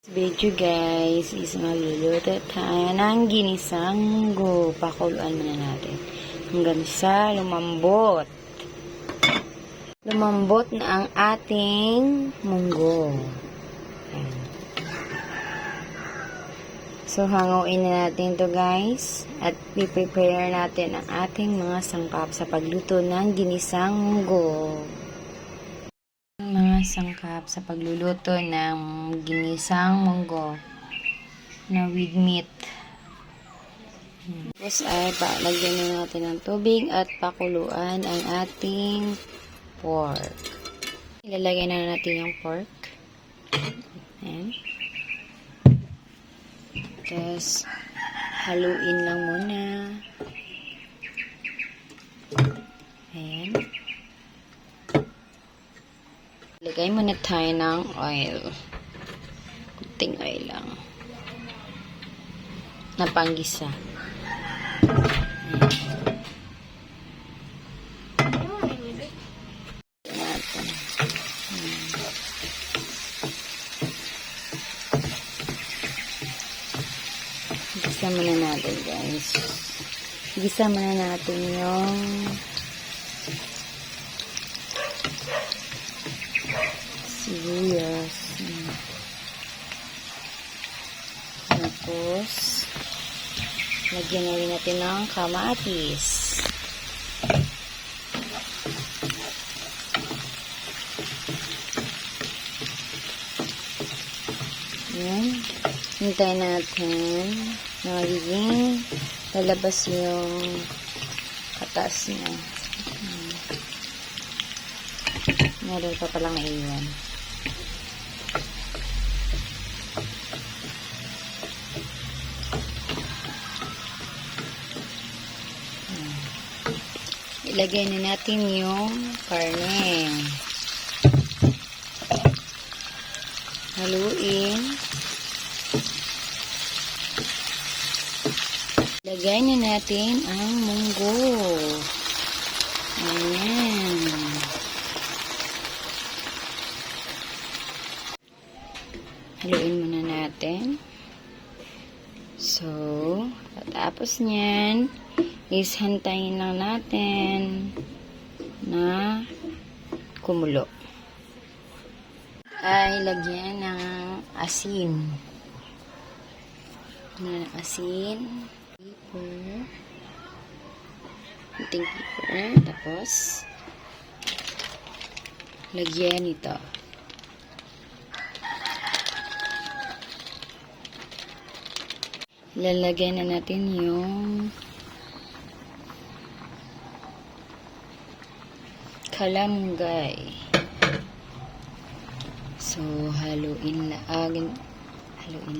Video guys is magluluto tayo ng ginisang munggo. Pakuluan muna natin hanggang sa lumambot. Lumambot na ang ating munggo. Ayan. So hanguin na natin to guys at i-prepare natin ang ating mga sangkap sa pagluto ng ginisang munggo. Mga sangkap sa pagluluto ng ginisang munggo na with meat. Tapos ay lagyan na natin ng tubig at pakuluan ang ating pork. Ilalagay na natin yung pork. Ayan. Tapos haluin lang muna. Ayan. Lagay muna tayo ng oil. Kunting oil lang. Na panggisa. Gisa muna natin guys. Gisa muna natin yung sibuyas. Tapos, lagyan na rin natin ng kamatis. Ayan. Hintayin natin na magiging lalabas yung katas niya. Meron pa palang naiwan. Ilagay na natin yung karne. Haluin. Ilagay na natin ang munggo. Ayan. Haluin muna natin. So, tapos niyan, is hantayin lang natin na kumulo. Ay, lagyan ng asin. Asin. Pepper. Kunting pepper. Tapos, lagyan ito. Lalagyan na natin yung kalamgay. So, haluin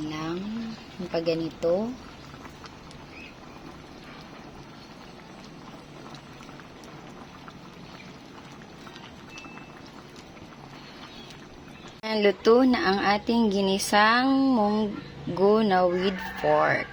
lang yung pag ganito. Luto na ang ating ginisang munggo na with pork.